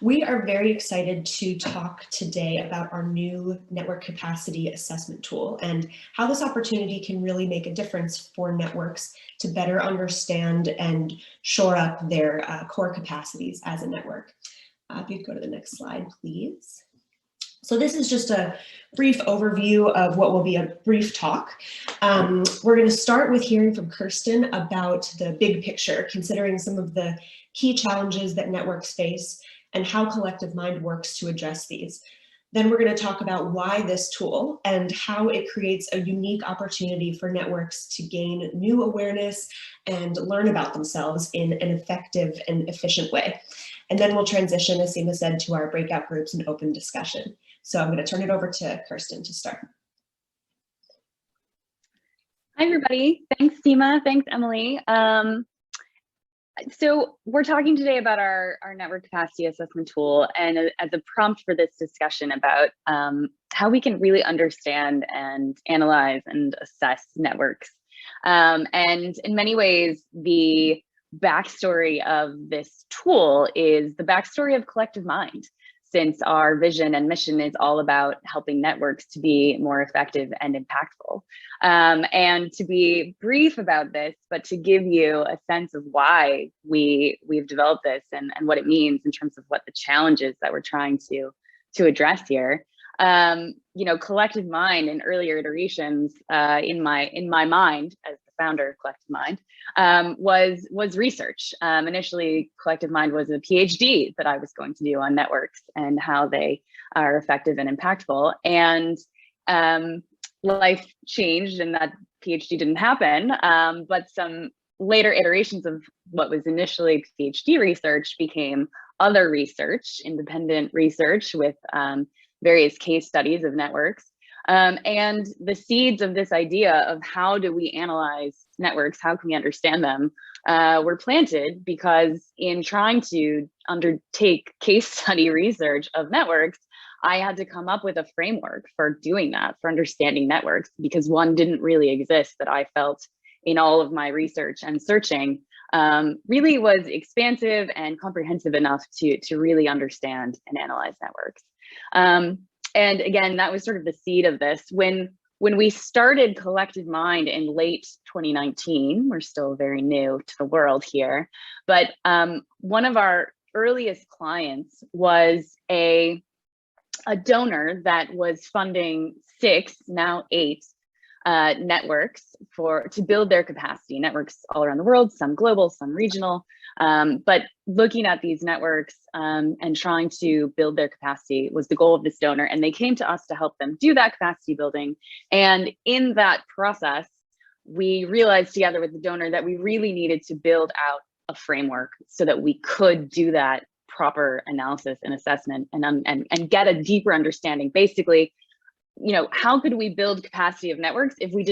We are very excited to talk today about our new network capacity assessment tool and how this opportunity can really make a difference for networks to better understand and shore up their core capacities as a network. If you could go to the next slide, please. So this is just a brief overview of what will be a brief talk. We're going to start with hearing from Kirsten about the big picture, considering some of the key challenges that networks face and how Collective Mind works to address these. Then we're going to talk about why this tool and how it creates a unique opportunity for networks to gain new awareness and learn about themselves in an effective and efficient way. And then we'll transition, as Seema said, to our breakout groups and open discussion. So I'm going to turn it over to Kirsten to start. Hi, everybody. Thanks, Seema. Thanks, Emily. So we're talking today about our network capacity assessment tool, and as a prompt for this discussion about how we can really understand and analyze and assess networks. And in many ways, the backstory of this tool is the backstory of Collective Mind, since our vision and mission is all about helping networks to be more effective and impactful. And to be brief about this, but to give you a sense of why we've developed this and what it means in terms of what the challenges that we're trying to address here. You know, Collective Mind in earlier iterations, in my mind as the founder of Collective Mind, was research. Initially, Collective Mind was a PhD that I was going to do on networks and how they are effective and impactful. And life changed and that PhD didn't happen, but some later iterations of what was initially PhD research became other research, independent research with various case studies of networks. And the seeds of this idea of how do we analyze networks, how can we understand them, were planted because in trying to undertake case study research of networks, I had to come up with a framework for doing that, for understanding networks, because one didn't really exist that I felt in all of my research and searching really was expansive and comprehensive enough to really understand and analyze networks. And again, that was sort of the seed of this. When we started Collective Mind in late 2019, we're still very new to the world here, but one of our earliest clients was a donor that was funding 6, now 8 networks to build their capacity. Networks all around the world, some global, some regional, but looking at these networks and trying to build their capacity was the goal of this donor. And they came to us to help them do that capacity building. And in that process, we realized together with the donor that we really needed to build out a framework so that we could do that proper analysis and assessment and get a deeper understanding. Basically, you know, how could we build capacity of networks if we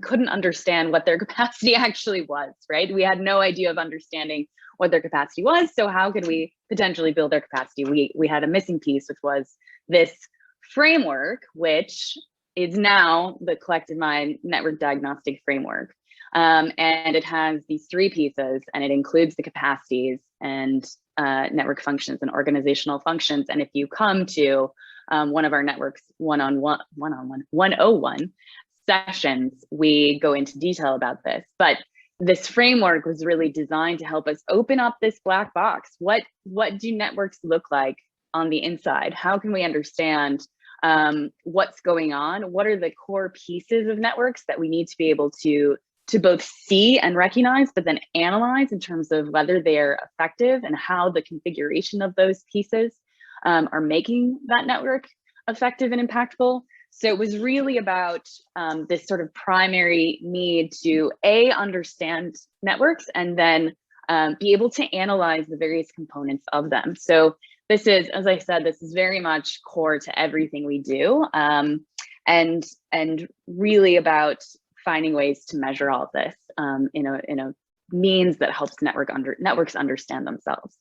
couldn't understand what their capacity actually was, right? We had no idea of understanding what their capacity was. So how could we potentially build their capacity? We had a missing piece, which was this framework, which is now the Collective Mind Network Diagnostic Framework. And it has these 3 pieces, and it includes the capacities and network functions and organizational functions. And if you come to one of our networks 101 sessions, we go into detail about this. But this framework was really designed to help us open up this black box. What do networks look like on the inside? How can we understand what's going on? What are the core pieces of networks that we need to be able to both see and recognize, but then analyze in terms of whether they're effective and how the configuration of those pieces are making that network effective and impactful. So it was really about this sort of primary need to understand networks and then be able to analyze the various components of them. So this is, as I said, this is very much core to everything we do, and really about finding ways to measure all of this in a means that helps networks understand themselves.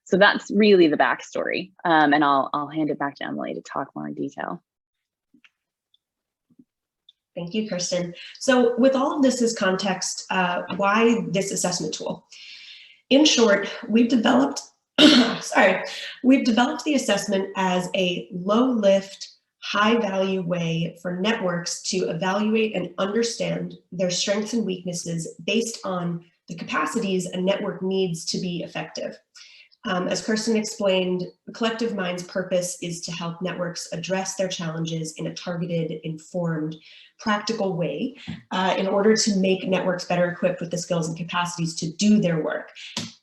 So that's really the backstory, and I'll hand it back to Emily to talk more in detail. Thank you, Kirsten. So with all of this as context, why this assessment tool? In short, we've developed sorry, we've developed the assessment as a low-lift, high-value way for networks to evaluate and understand their strengths and weaknesses based on the capacities a network needs to be effective. As Kirsten explained, Collective Mind's purpose is to help networks address their challenges in a targeted, informed, practical way in order to make networks better equipped with the skills and capacities to do their work.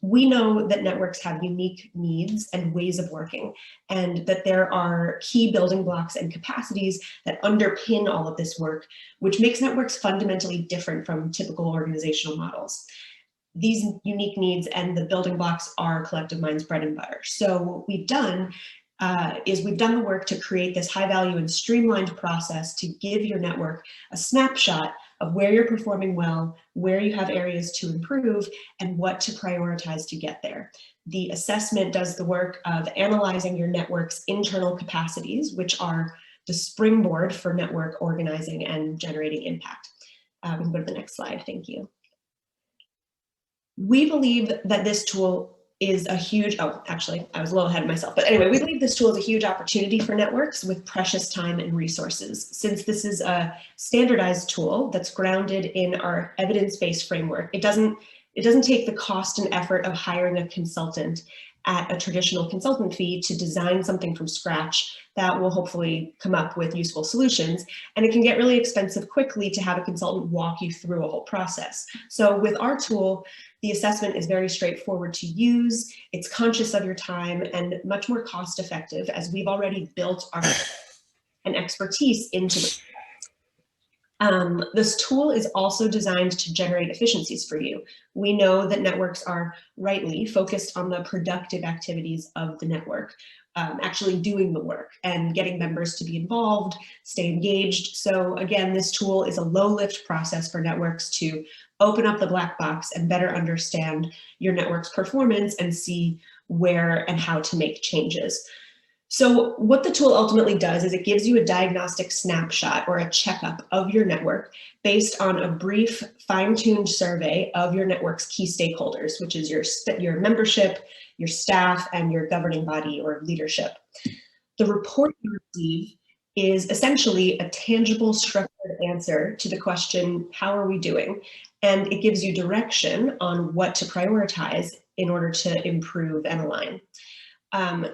We know that networks have unique needs and ways of working, and that there are key building blocks and capacities that underpin all of this work, which makes networks fundamentally different from typical organizational models. These unique needs and the building blocks are Collective Mind's bread and butter. So what we've done is we've done the work to create this high value and streamlined process to give your network a snapshot of where you're performing well, where you have areas to improve, and what to prioritize to get there. The assessment does the work of analyzing your network's internal capacities, which are the springboard for network organizing and generating impact. We can go to the next slide, thank you. We believe that this tool is a huge, oh, actually, I was a little ahead of myself, but anyway, we believe this tool is a huge opportunity for networks with precious time and resources. Since this is a standardized tool that's grounded in our evidence-based framework, it doesn't take the cost and effort of hiring a consultant at a traditional consultant fee to design something from scratch that will hopefully come up with useful solutions. And it can get really expensive quickly to have a consultant walk you through a whole process. So with our tool, the assessment is very straightforward to use, it's conscious of your time, and much more cost effective, as we've already built our an expertise into the this tool is also designed to generate efficiencies for you. We know that networks are rightly focused on the productive activities of the network, actually doing the work and getting members to be involved, stay engaged. So again, this tool is a low lift process for networks to open up the black box and better understand your network's performance and see where and how to make changes. So what the tool ultimately does is it gives you a diagnostic snapshot or a checkup of your network based on a brief fine-tuned survey of your network's key stakeholders, which is your membership, your staff, and your governing body or leadership. The report you receive is essentially a tangible, structured answer to the question, how are we doing? And it gives you direction on what to prioritize in order to improve and align.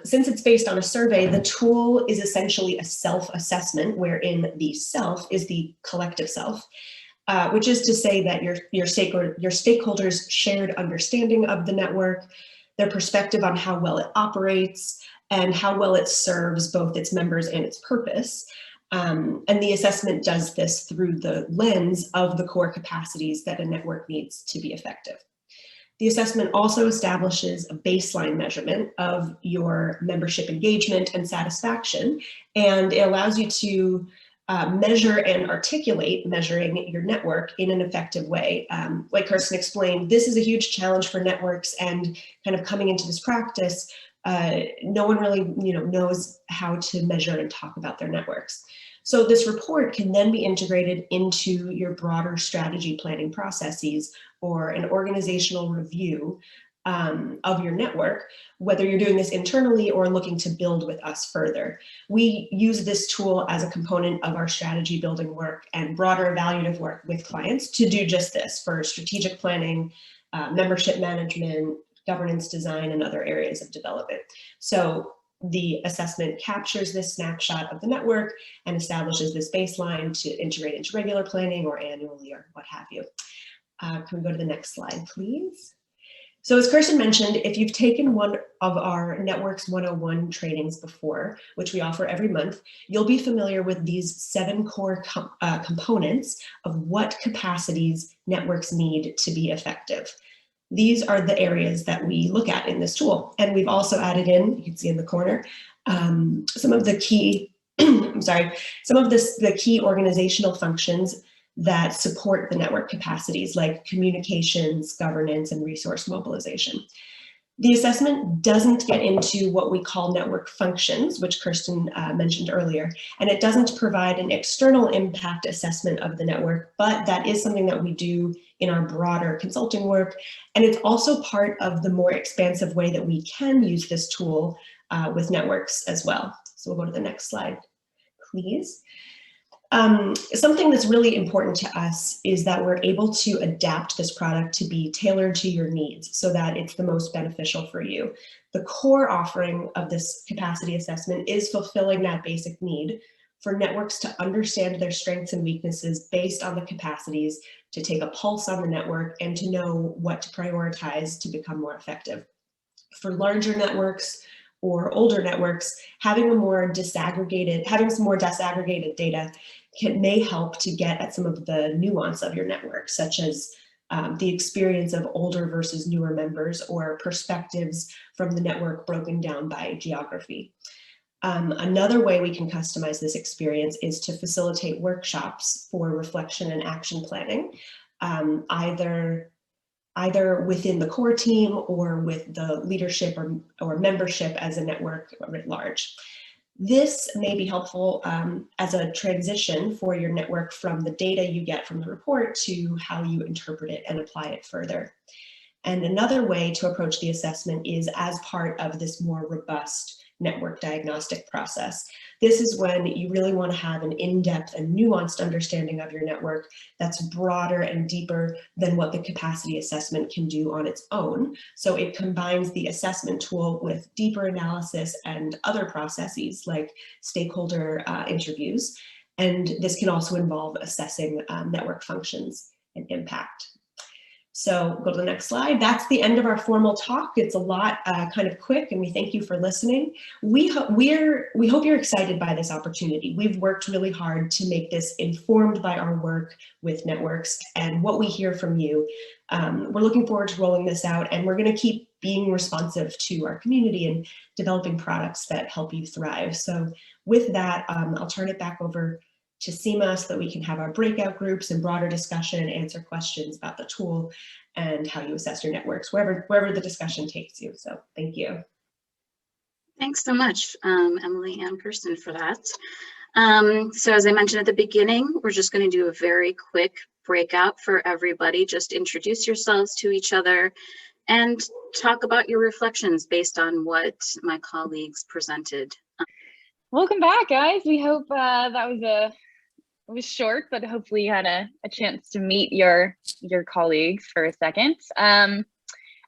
Since it's based on a survey, the tool is essentially a self-assessment wherein the self is the collective self, which is to say that your stakeholders' shared understanding of the network, their perspective on how well it operates, and how well it serves both its members and its purpose. And the assessment does this through the lens of the core capacities that a network needs to be effective. The assessment also establishes a baseline measurement of your membership engagement and satisfaction, and it allows you to measure and articulate measuring your network in an effective way. Like Kirsten explained, this is a huge challenge for networks, and kind of coming into this practice, no one really knows how to measure and talk about their networks. So this report can then be integrated into your broader strategy planning processes or an organizational review of your network, whether you're doing this internally or looking to build with us further. We use this tool as a component of our strategy building work and broader evaluative work with clients to do just this for strategic planning, membership management, governance design, and other areas of development. So the assessment captures this snapshot of the network and establishes this baseline to integrate into regular planning or annually or what have you. Can we go to the next slide, please? So as Kirsten mentioned, if you've taken one of our Networks 101 trainings before, which we offer every month, you'll be familiar with these 7 core components of what capacities networks need to be effective. These are the areas that we look at in this tool. And we've also added in, you can see in the corner, some of the key, the key organizational functions that support the network capacities, like communications, governance, and resource mobilization. The assessment doesn't get into what we call network functions, which Kirsten mentioned earlier, and it doesn't provide an external impact assessment of the network, but that is something that we do in our broader consulting work. And it's also part of the more expansive way that we can use this tool with networks as well. So we'll go to the next slide, please. Something that's really important to us is that we're able to adapt this product to be tailored to your needs so that it's the most beneficial for you. The core offering of this capacity assessment is fulfilling that basic need for networks to understand their strengths and weaknesses based on the capacities, to take a pulse on the network, and to know what to prioritize to become more effective. For larger networks or older networks, having some more disaggregated data may help to get at some of the nuance of your network, such as the experience of older versus newer members, or perspectives from the network broken down by geography. Another way we can customize this experience is to facilitate workshops for reflection and action planning, either within the core team or with the leadership or membership as a network writ large. This may be helpful as a transition for your network from the data you get from the report to how you interpret it and apply it further. And another way to approach the assessment is as part of this more robust network diagnostic process. This is when you really want to have an in-depth and nuanced understanding of your network that's broader and deeper than what the capacity assessment can do on its own. So it combines the assessment tool with deeper analysis and other processes like stakeholder interviews. And this can also involve assessing network functions and impact. So go to the next slide. That's the end of our formal talk. It's a lot kind of quick, and we thank you for listening. We hope you're excited by this opportunity. We've worked really hard to make this informed by our work with networks and what we hear from you. We're looking forward to rolling this out, and we're going to keep being responsive to our community and developing products that help you thrive. So with that, I'll turn it back over to Seema so that we can have our breakout groups and broader discussion and answer questions about the tool and how you assess your networks, wherever the discussion takes you. So thank you. Thanks so much, Emily and Kirsten, for that. So as I mentioned at the beginning, we're just going to do a very quick breakout for everybody. Just introduce yourselves to each other and talk about your reflections based on what my colleagues presented. Welcome back, guys. We hope it was short, but hopefully you had a chance to meet your colleagues for a second. And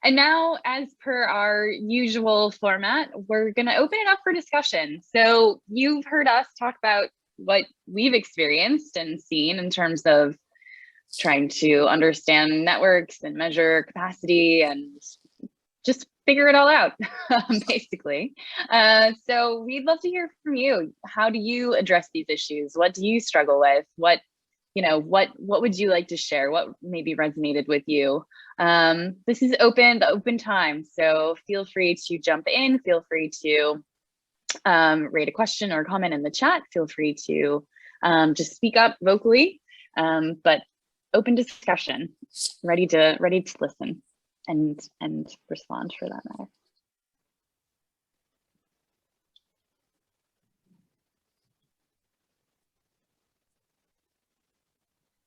now, as per our usual format, we're going to open it up for discussion. So you've heard us talk about what we've experienced and seen in terms of trying to understand networks and measure capacity and just figure it all out, basically. So we'd love to hear from you. How do you address these issues? What do you struggle with? What would you like to share? What maybe resonated with you? This is the open time. So feel free to jump in. Feel free to rate a question or comment in the chat. Feel free to just speak up vocally, but open discussion, ready to listen and respond for that matter.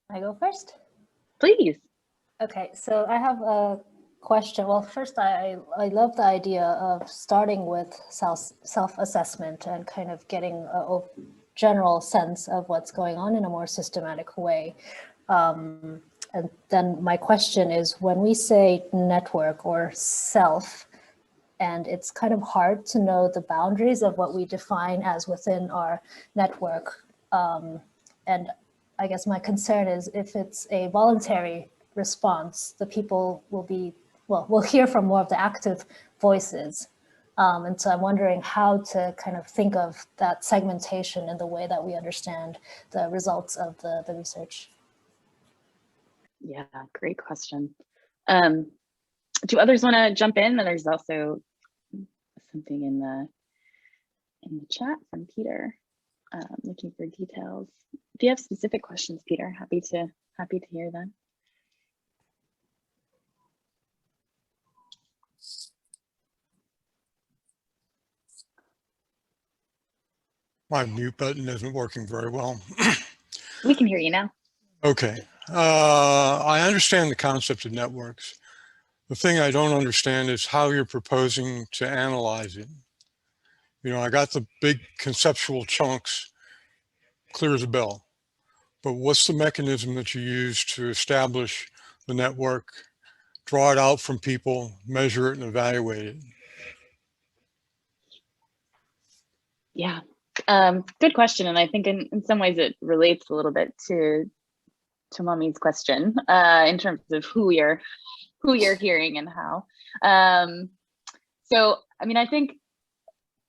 I go first? Please. Okay, so I have a question. Well, first, I love the idea of starting with self-assessment and kind of getting a general sense of what's going on in a more systematic way. And then my question is, when we say network or self, and it's kind of hard to know the boundaries of what we define as within our network. And I guess my concern is if it's a voluntary response, the people we'll hear from more of the active voices. And so I'm wondering how to kind of think of that segmentation in the way that we understand the results of the research. Yeah, great question. Do others want to jump in? There's also something in the chat from Peter, looking for details. If you have specific questions, Peter, happy to hear them. My mute button isn't working very well. We can hear you now. Okay. I understand the concept of networks. The thing I don't understand is how you're proposing to analyze it. You know, I got the big conceptual chunks, clear as a bell, but what's the mechanism that you use to establish the network, draw it out from people, measure it and evaluate it? Yeah, good question. And I think in some ways it relates a little bit to Mommy's question in terms of who you're hearing and how. So, I mean, I think,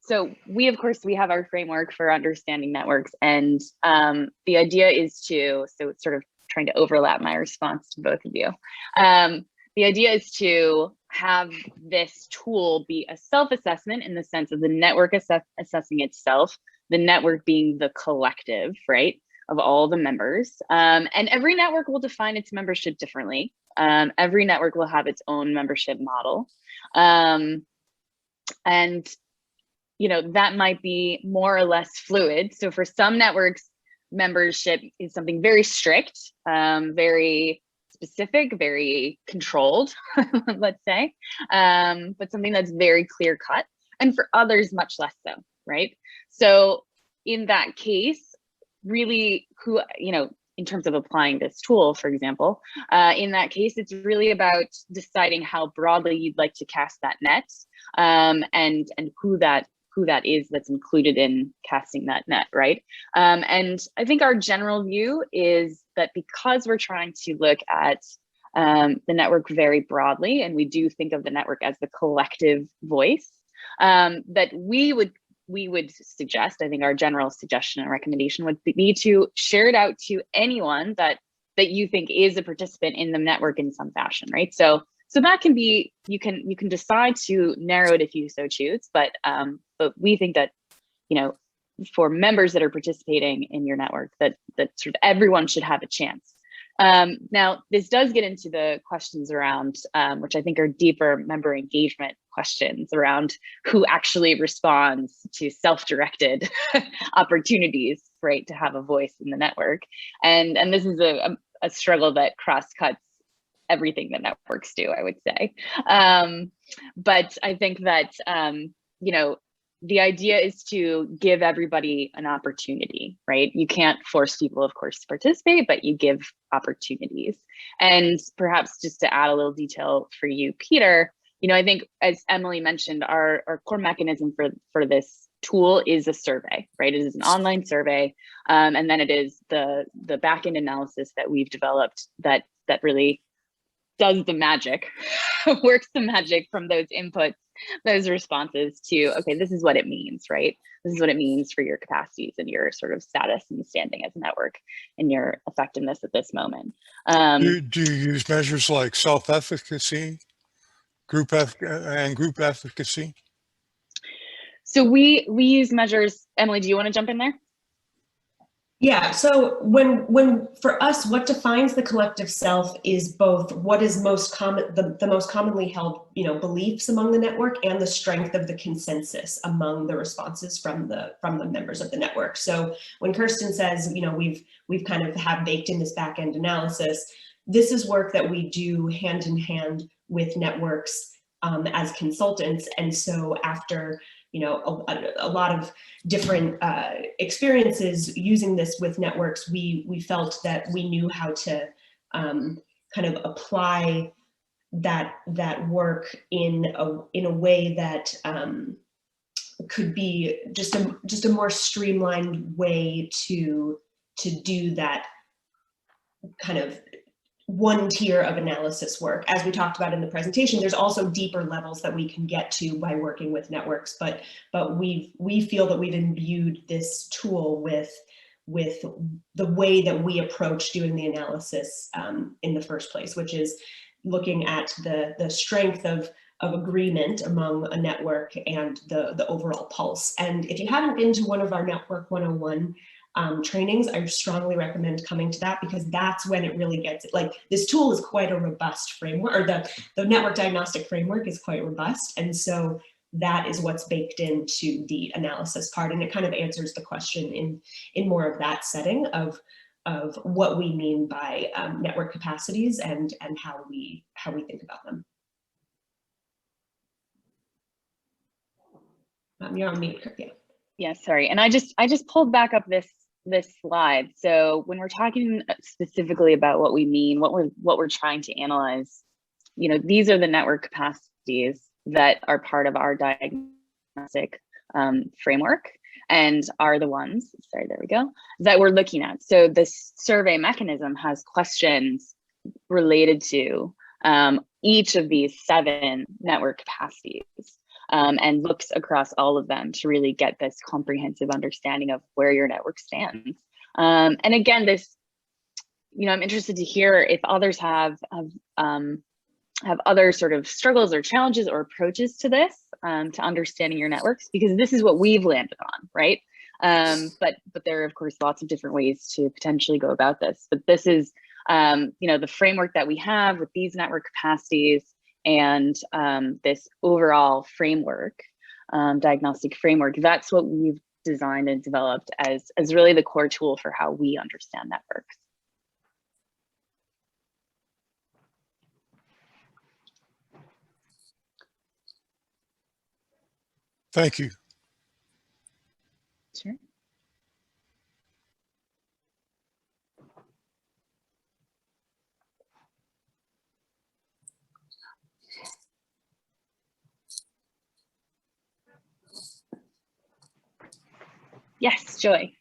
so we, of course, we have our framework for understanding networks, and the idea is to, so it's sort of trying to overlap my response to both of you. The idea is to have this tool be a self-assessment in the sense of the network assessing itself, the network being the collective, right, of all the members. And every network will define its membership differently. Every network will have its own membership model. And you know, that might be more or less fluid. So for some networks, membership is something very strict, very specific, very controlled, let's say, but something that's very clear cut. And for others, much less so, right? So in that case, really who, you know, in terms of applying this tool, for example, in that case, it's really about deciding how broadly you'd like to cast that net, and who that is that's included in casting that net, right? And I think our general view is that because we're trying to look at the network very broadly, and we do think of the network as the collective voice, that we would suggest, I think our general suggestion and recommendation would be to share it out to anyone that you think is a participant in the network in some fashion, right? So that can be, you can decide to narrow it if you so choose, but we think that, you know, for members that are participating in your network, that sort of everyone should have a chance. Now, this does get into the questions around, which I think are deeper member engagement questions around who actually responds to self-directed opportunities, right, to have a voice in the network. And this is a struggle that cross-cuts everything that networks do, I would say. But I think that, you know, the idea is to give everybody an opportunity, right? You can't force people, of course, to participate, but you give opportunities. And perhaps just to add a little detail for you, Peter, you know, I think as Emily mentioned, our core mechanism for this tool is a survey, right? It is an online survey. And then it is the backend analysis that we've developed that really does the magic, works the magic from those inputs, those responses to, okay, this is what it means, right? This is what it means for your capacities and your sort of status and standing as a network and your effectiveness at this moment. Do you use measures like self-efficacy, group efficacy? So we use measures. Emily, do you want to jump in there? Yeah, so when for us, what defines the collective self is both what is most common, the most commonly held, you know, beliefs among the network, and the strength of the consensus among the responses from the members of the network. So when Kirsten says, you know, we've kind of have baked in this back end analysis, this is work that we do hand in hand with networks as consultants. And so after, you know, a lot of different experiences using this with networks, we felt that we knew how to kind of apply that work in a way that could be just a more streamlined way to do that kind of one tier of analysis work. As we talked about in the presentation, there's also deeper levels that we can get to by working with networks, but we feel that we've imbued this tool with the way that we approach doing the analysis in the first place, which is looking at the strength of agreement among a network and the overall pulse. And if you haven't been to one of our Network 101 trainings, I strongly recommend coming to that, because that's when it really gets it. Like, this tool is quite a robust framework, or the network diagnostic framework is quite robust. And so that is what's baked into the analysis part. And it kind of answers the question in more of that setting of of what we mean by network capacities and how we think about them. You're on mute, yeah. Yeah, sorry. And I just pulled back up this slide. So when we're talking specifically about what we mean, what we're trying to analyze, you know, these are the network capacities that are part of our diagnostic framework and are the ones, sorry, there we go, that we're looking at. So this survey mechanism has questions related to each of these 7 network capacities. And looks across all of them to really get this comprehensive understanding of where your network stands. And again, this, you know, I'm interested to hear if others have other sort of struggles or challenges or approaches to this, to understanding your networks, because this is what we've landed on, right? But there are, of course, lots of different ways to potentially go about this. But this is, you know, the framework that we have with these network capacities and this overall framework, diagnostic framework. That's what we've designed and developed as really the core tool for how we understand networks. Thank you. Sure. Yes, Joy.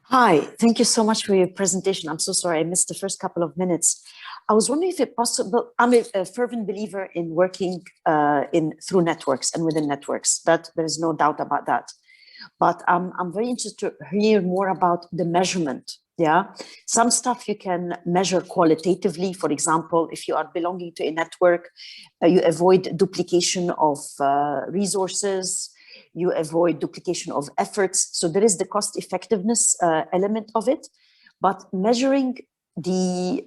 Hi, thank you so much for your presentation. I'm so sorry I missed the first couple of minutes. I was wondering if it's possible, I'm a fervent believer in working through networks and within networks, that there is no doubt about that. But I'm very interested to hear more about the measurement. Yeah, some stuff you can measure qualitatively. For example, if you are belonging to a network, you avoid duplication of resources, you avoid duplication of efforts. So there is the cost effectiveness element of it, but measuring the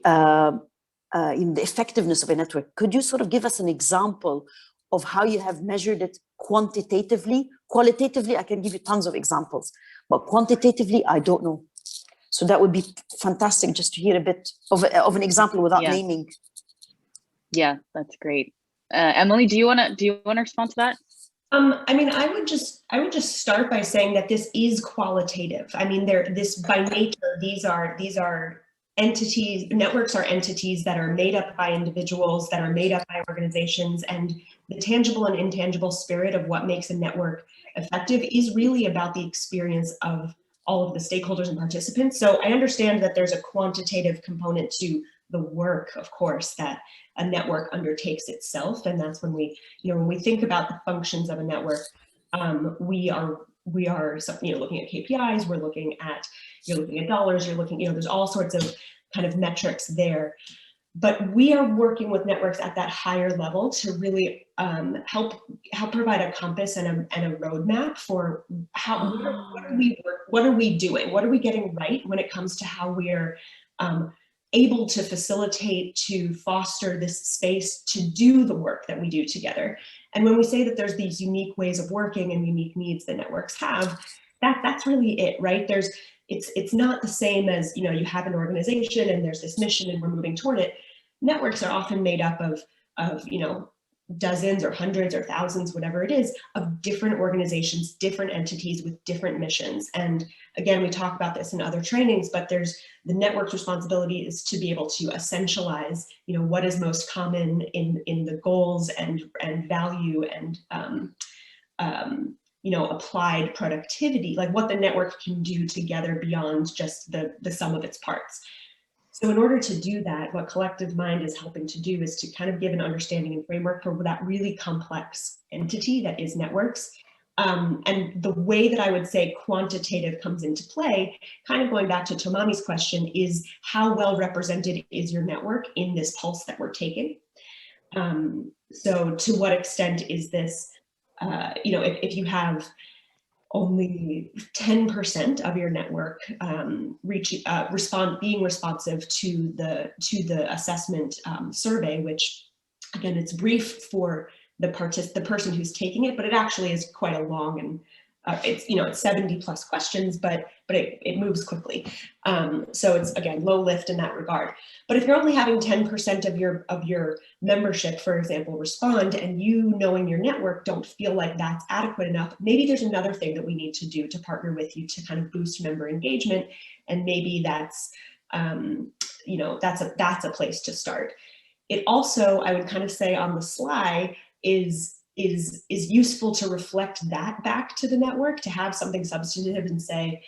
effectiveness of a network, could you sort of give us an example of how you have measured it quantitatively? Qualitatively, I can give you tons of examples, but quantitatively, I don't know. So that would be fantastic just to hear a bit of an example without naming. Yeah, that's great. Emily, do you want to respond to that? I mean, I would just start by saying that this is qualitative. I mean, this by nature, these are entities, networks are entities that are made up by individuals, that are made up by organizations, and the tangible and intangible spirit of what makes a network effective is really about the experience of all of the stakeholders and participants. So I understand that there's a quantitative component to the work, of course, that a network undertakes itself, and that's when we, when we think about the functions of a network, we are looking at KPIs, you're looking at dollars, you're looking, there's all sorts of kind of metrics there. But we are working with networks at that higher level to really help provide a compass and a roadmap for what are we doing? What are we getting right when it comes to how we're able to facilitate, to foster this space to do the work that we do together. And when we say that there's these unique ways of working and unique needs that networks have, that's really it, right? It's not the same as, you have an organization and there's this mission and we're moving toward it. Networks are often made up of dozens or hundreds or thousands, whatever it is, of different organizations, different entities with different missions. And again, we talk about this in other trainings, but the network's responsibility is to be able to essentialize, what is most common in the goals and value and applied productivity, like what the network can do together beyond just the sum of its parts. So in order to do that, what Collective Mind is helping to do is to kind of give an understanding and framework for that really complex entity that is networks. And the way that I would say quantitative comes into play, kind of going back to Tomami's question, is how well represented is your network in this pulse that we're taking? So to what extent is this, if you have only 10% of your network being responsive to the assessment survey, which again, it's brief for the person who's taking it, but it actually is quite a long it's, you know, it's 70 plus questions, but it moves quickly. So it's, again, low lift in that regard. But if you're only having 10% of your membership, for example, respond, and you knowing your network don't feel like that's adequate enough, maybe there's another thing that we need to do to partner with you to kind of boost member engagement. And maybe that's, you know, that's a place to start. It also, I would kind of say on the sly, is useful to reflect that back to the network, to have something substantive and say,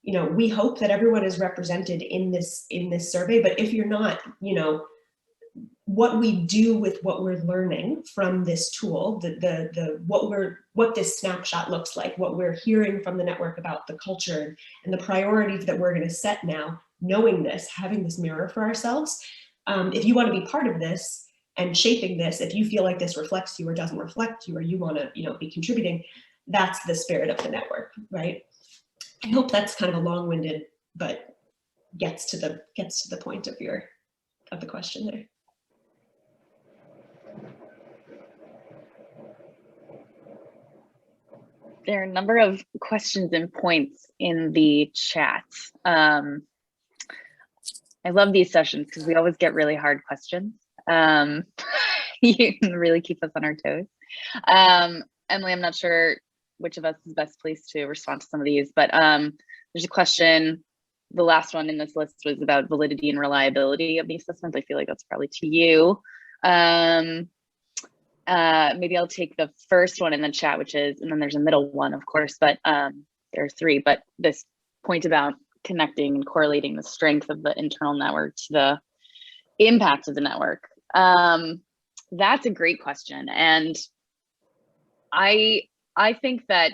you know, we hope that everyone is represented in this survey, but if you're not, you know, what we do with what we're learning from this tool, what this snapshot looks like, what we're hearing from the network about the culture and the priorities that we're going to set now, knowing this, having this mirror for ourselves. If you want to be part of this and shaping this, if you feel like this reflects you or doesn't reflect you, or you want to, you know, be contributing, that's the spirit of the network, right? I hope that's kind of a long-winded, but gets to the point of the question there. There are a number of questions and points in the chat. I love these sessions because we always get really hard questions. You can really keep us on our toes. Emily, I'm not sure which of us is best placed to respond to some of these, but there's a question. The last one in this list was about validity and reliability of the assessment. I feel like that's probably to you. Maybe I'll take the first one in the chat, which is, and then there's a middle one, of course, but there are three, but this point about connecting and correlating the strength of the internal network to the impact of the network. That's a great question. And I think that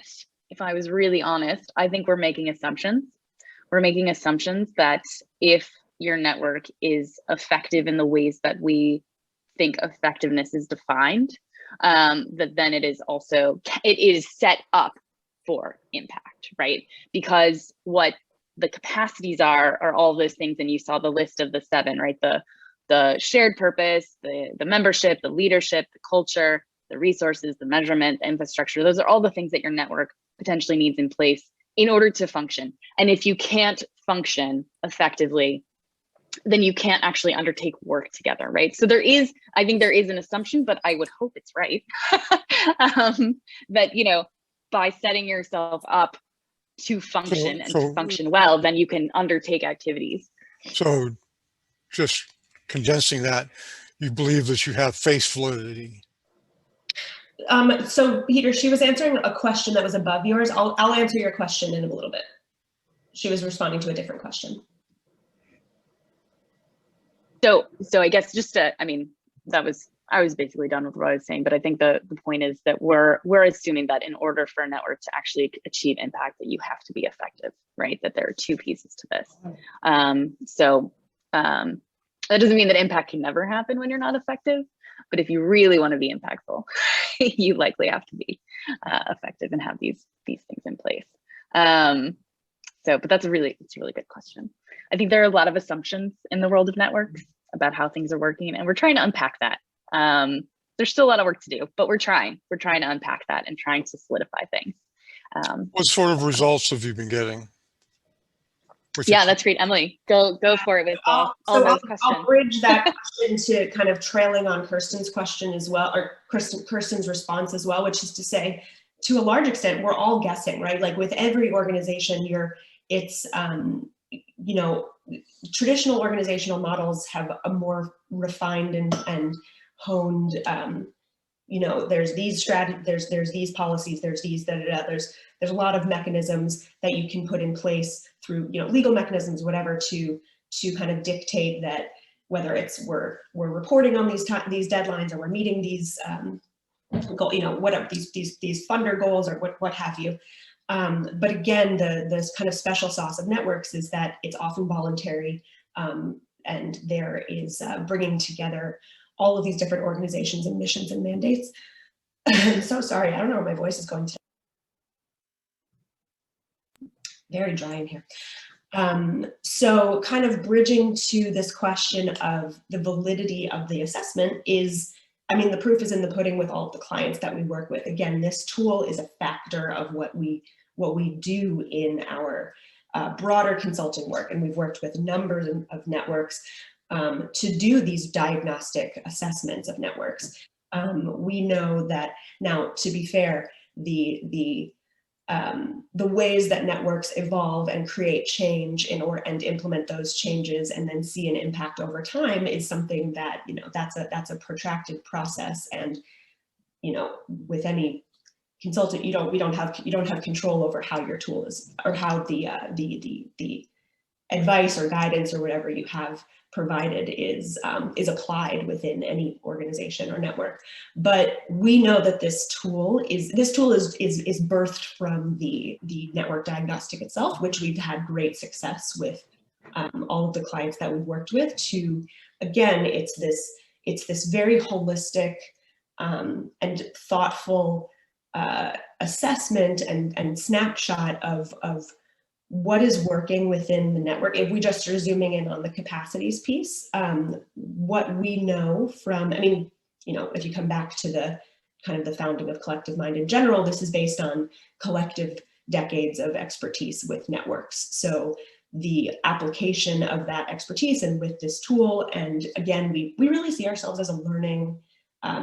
if I was really honest, I think we're making assumptions. We're making assumptions that if your network is effective in the ways that we think effectiveness is defined, that then it is set up for impact, right? Because what the capacities are all those things, and you saw the list of the 7, right? The shared purpose, the membership, the leadership, the culture, the resources, the measurement, the infrastructure. Those are all the things that your network potentially needs in place in order to function. And if you can't function effectively, then you can't actually undertake work together, right? So I think there is an assumption, but I would hope it's right, that, you know, by setting yourself up to function to function well, then you can undertake activities. So just condensing that, you believe that you have face validity. So Peter, she was answering a question that was above yours. I'll answer your question in a little bit. She was responding to a different question. So I guess just to, I mean, I was basically done with what I was saying, but I think the point is that we're assuming that in order for a network to actually achieve impact, that you have to be effective, right? That there are 2 pieces to this. That doesn't mean that impact can never happen when you're not effective, but if you really want to be impactful, you likely have to be effective and have these things in place. But it's a really good question. I think there are a lot of assumptions in the world of networks about how things are working, and we're trying to unpack that. There's still a lot of work to do, but we're trying to unpack that and trying to solidify things. What sort of results have you been getting? Yeah, that's great. Emily, go for it with all those questions. I'll bridge that question to kind of trailing on Kirsten's question as well, or Kirsten's response as well, which is to say, to a large extent, we're all guessing, right? Like with every organization, it's you know, traditional organizational models have a more refined and honed, you know, there's these strategies, there's these policies, there's these there's a lot of mechanisms that you can put in place through, you know, legal mechanisms, whatever, to kind of dictate that whether it's we're reporting on these deadlines, or we're meeting these you know, whatever these funder goals, or what have you. But again, the kind of special sauce of networks is that it's often voluntary, and there is bringing together all of these different organizations and missions and mandates. I'm so sorry, I don't know where my voice is going today. Very dry in here. So kind of bridging to this question of the validity of the assessment is, I mean, the proof is in the pudding with all of the clients that we work with. Again, this tool is a factor of what we what we do in our broader consulting work, and we've worked with numbers of networks to do these diagnostic assessments of networks. We know that now, to be fair, the ways that networks evolve and create change and implement those changes and then see an impact over time is something that, you know, that's a protracted process. And, you know, with any consultant, you don't have control over how your tool is, or how the advice or guidance or whatever you have provided is applied within any organization or network. But we know that this tool is birthed from the network diagnostic itself, which we've had great success with all of the clients that we've worked with. To, again, it's this very holistic and thoughtful assessment and snapshot of what is working within the network. If we just are zooming in on the capacities piece, what we know from, I mean, you know, if you come back to the kind of the founding of Collective Mind in general, this is based on collective decades of expertise with networks. So the application of that expertise and with this tool, and again, we really see ourselves as a learning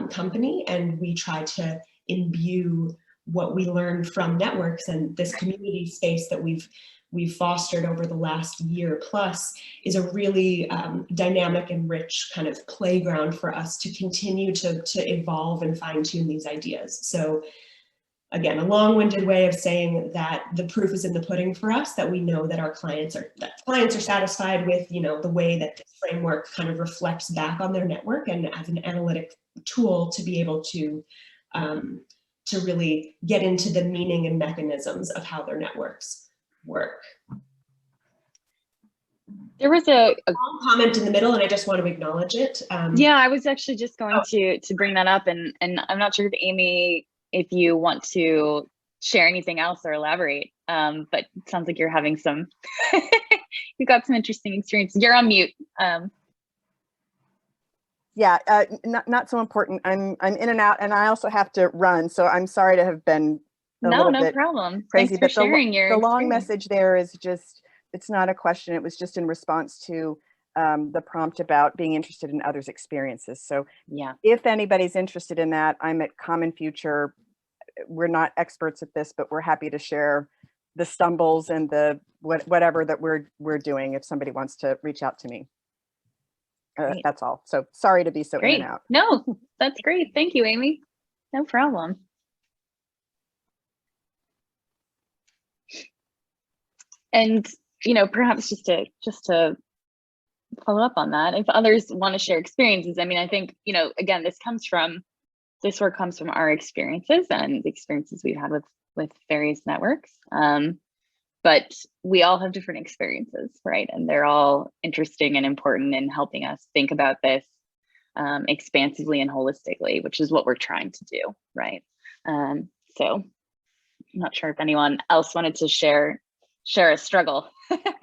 company, and we try to imbue what we learned from networks, and this community space that we've fostered over the last year plus is a really dynamic and rich kind of playground for us to continue to evolve and fine tune these ideas. So again, a long-winded way of saying that the proof is in the pudding for us, that we know that our clients are satisfied with, you know, the way that this framework kind of reflects back on their network, and as an analytic tool to be able to really get into the meaning and mechanisms of how their networks work. There was a long comment in the middle, and I just want to acknowledge it. Yeah, I was actually just going to bring that up, and I'm not sure if Amy, if you want to share anything else or elaborate, but it sounds like you're having some, you've got some interesting experience. You're on mute. Yeah, not so important. I'm in and out, and I also have to run, so I'm sorry to have been no problem. Crazy. Thanks for sharing your long message there is just, it's not a question. It was just in response to the prompt about being interested in others' experiences. So yeah, if anybody's interested in that, I'm at Common Future. We're not experts at this, but we're happy to share the stumbles and the whatever that we're doing if somebody wants to reach out to me. That's all. So sorry to be so great. in and out. No, that's great. Thank you, Amy. No problem. And, you know, perhaps just to follow up on that, if others want to share experiences, I mean, I think, you know, again, this work comes from our experiences and the experiences we've had with various networks. But we all have different experiences, right? And they're all interesting and important in helping us think about this expansively and holistically, which is what we're trying to do, right? So I'm not sure if anyone else wanted to share a struggle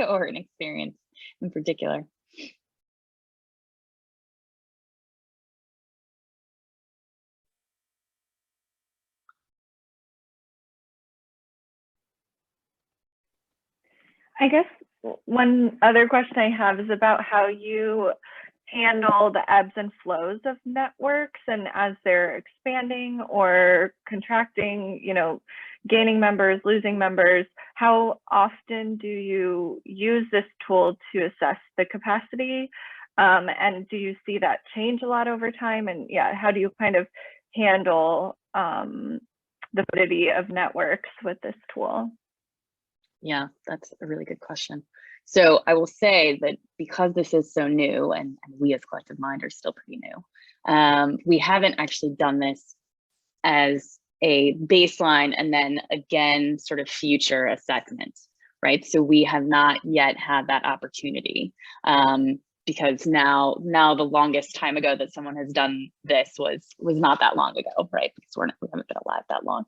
or an experience in particular. I guess one other question I have is about how you handle the ebbs and flows of networks, and as they're expanding or contracting, you know, gaining members, losing members, how often do you use this tool to assess the capacity? And do you see that change a lot over time? And yeah, how do you kind of handle the validity of networks with this tool? Yeah, that's a really good question. So I will say that because this is so new, and we as Collective Mind are still pretty new, we haven't actually done this as a baseline and then again sort of future assessment, right? So we have not yet had that opportunity, because now the longest time ago that someone has done this was not that long ago, right? Because we haven't been alive that long.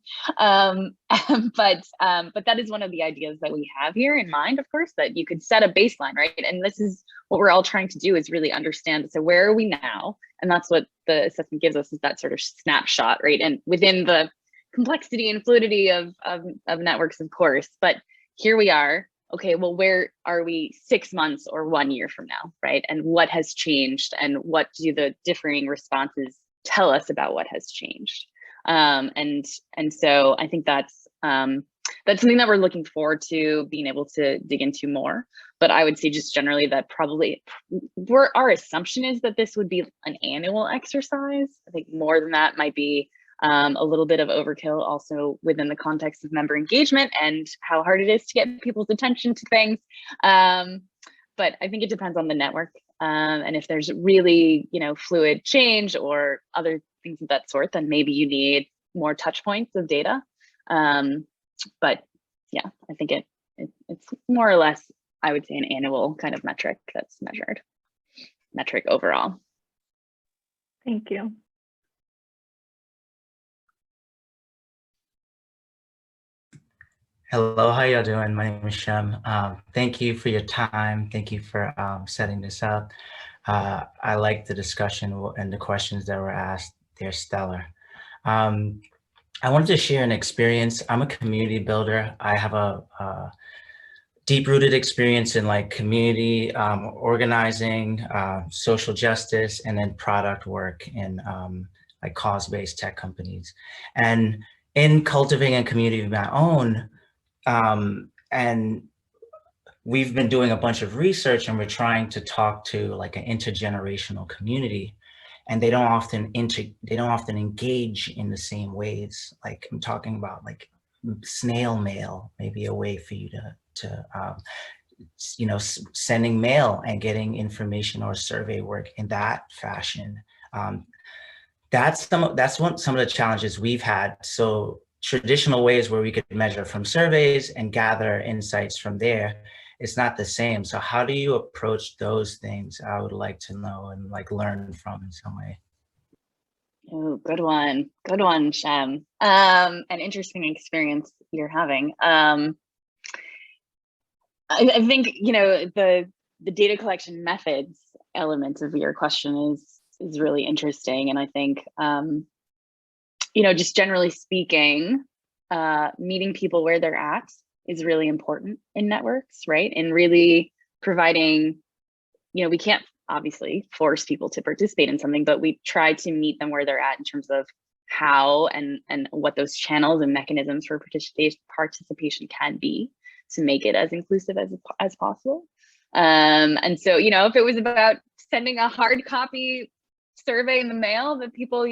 But that is one of the ideas that we have here in mind, of course, that you could set a baseline, right? And this is what we're all trying to do, is really understand, so where are we now? And that's what the assessment gives us, is that sort of snapshot, right? And within the complexity and fluidity of networks, of course, but here we are. Okay, well, where are we 6 months or 1 year from now, right? And what has changed, and what do the differing responses tell us about what has changed? And so I think that's something that we're looking forward to being able to dig into more. But I would say just generally that probably our assumption is that this would be an annual exercise. I think more than that might be a little bit of overkill also within the context of member engagement and how hard it is to get people's attention to things. But I think it depends on the network. And if there's really, fluid change or other things of that sort, then maybe you need more touch points of data. But yeah, I think it's more or less, I would say, an annual kind of metric that's metric overall. Thank you. Hello, how y'all doing? My name is Shem. Thank you for your time. Thank you for setting this up. I like the discussion and the questions that were asked. They're stellar. I wanted to share an experience. I'm a community builder. I have a deep-rooted experience in like community organizing, social justice, and then product work in like cause-based tech companies. And in cultivating a community of my own, and we've been doing a bunch of research, and we're trying to talk to like an intergenerational community, and they don't often engage in the same ways. Like I'm talking about like snail mail, maybe a way for you to sending mail and getting information or survey work in that fashion. That's some of the challenges we've had. So traditional ways where we could measure from surveys and gather insights from there, it's not the same. So how do you approach those things? I would like to know and like learn from in some way. Oh, good one, Shem. An interesting experience you're having. I think the data collection methods element of your question is really interesting, and I think just generally speaking, meeting people where they're at is really important in networks, right? And really providing, we can't obviously force people to participate in something, but we try to meet them where they're at in terms of how and what those channels and mechanisms for participation can be to make it as inclusive as possible. And so, if it was about sending a hard copy survey in the mail that people,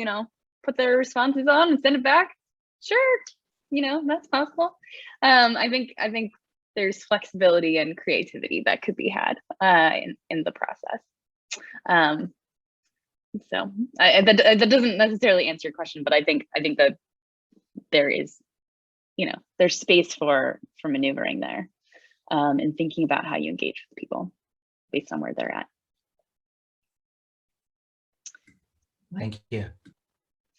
put their responses on and send it back, sure, that's possible. I think there's flexibility and creativity that could be had in the process. So that doesn't necessarily answer your question, but I think that there is, there's space for maneuvering there, and thinking about how you engage with people based on where they're at. Thank you.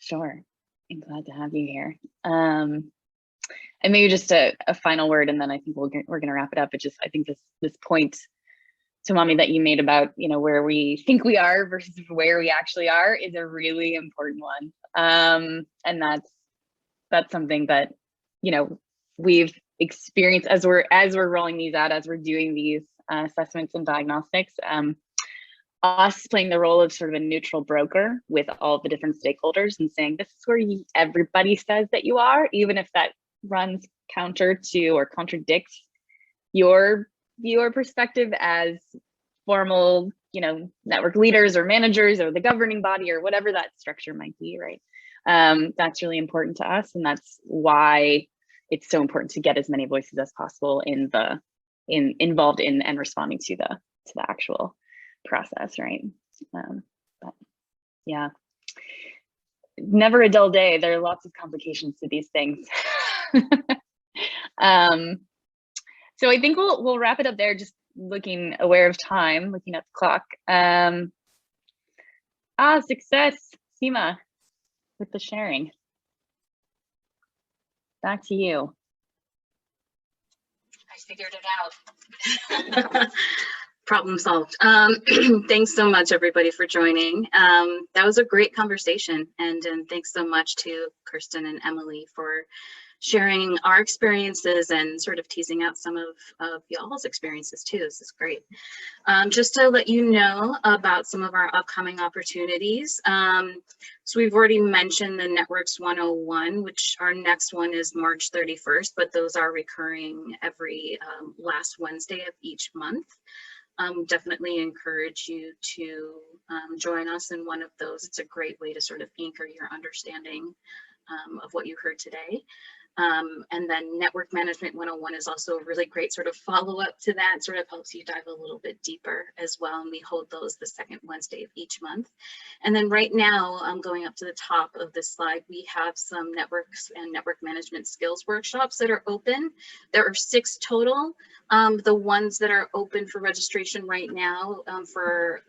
Sure, I'm glad to have you here. And maybe just a final word, and then I think we're going to wrap it up. But just, I think this point, Tomami, that you made about where we think we are versus where we actually are is a really important one. And that's something that we've experienced as we're rolling these out, as we're doing these assessments and diagnostics. Us playing the role of sort of a neutral broker with all the different stakeholders and saying, this is where everybody says that you are, even if that runs counter to or contradicts your perspective as formal, network leaders or managers or the governing body or whatever that structure might be, right? That's really important to us, and that's why it's so important to get as many voices as possible involved in and responding to the actual process, right? But yeah, never a dull day. There are lots of complications to these things. So I think we'll wrap it up there, just looking aware of time, looking at the clock. Success, Seema, with the sharing. Back to you. I figured it out. Problem solved. Thanks so much, everybody, for joining. That was a great conversation, and thanks so much to Kirsten and Emily for sharing our experiences and sort of teasing out some of y'all's experiences too. This is great. Just to let you know about some of our upcoming opportunities. So we've already mentioned the Networks 101, which our next one is March 31st, but those are recurring every last Wednesday of each month. Definitely encourage you to join us in one of those. It's a great way to sort of anchor your understanding of what you heard today. And then Network Management 101 is also a really great sort of follow-up to that, sort of helps you dive a little bit deeper as well. And we hold those the second Wednesday of each month. And then right now, going up to the top of this slide, we have some networks and network management skills workshops that are open. There are 6 total. The ones that are open for registration right now for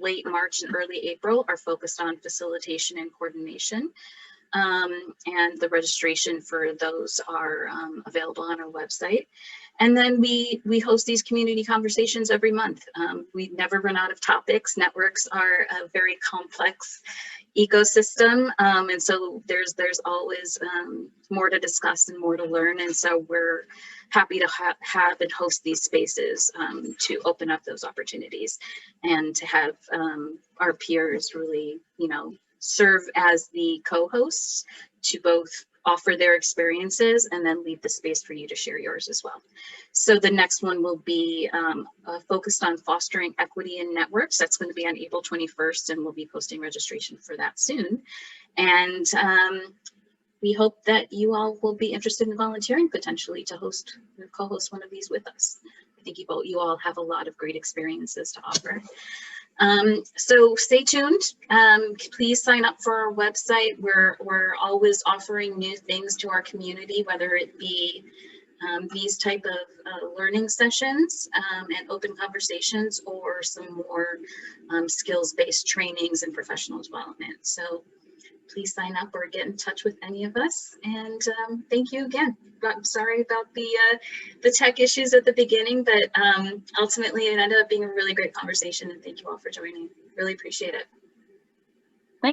late March and early April are focused on facilitation and coordination. And the registration for those are available on our website. And then we host these community conversations every month. We never run out of topics. Networks are a very complex ecosystem, and so there's always more to discuss and more to learn. And so we're happy to have and host these spaces to open up those opportunities and to have our peers really, you know, serve as the co-hosts to both offer their experiences and then leave the space for you to share yours as well. So the next one will be focused on fostering equity in networks. That's going to be on April 21st, and we'll be posting registration for that soon. And we hope that you all will be interested in volunteering potentially to host or co-host one of these with us. I think you all have a lot of great experiences to offer. So stay tuned. Please sign up for our website. We're always offering new things to our community, whether it be these type of learning sessions and open conversations, or some more skills-based trainings and professional development. So please sign up or get in touch with any of us. And thank you again. I'm sorry about the tech issues at the beginning, but ultimately it ended up being a really great conversation, and thank you all for joining. Really appreciate it.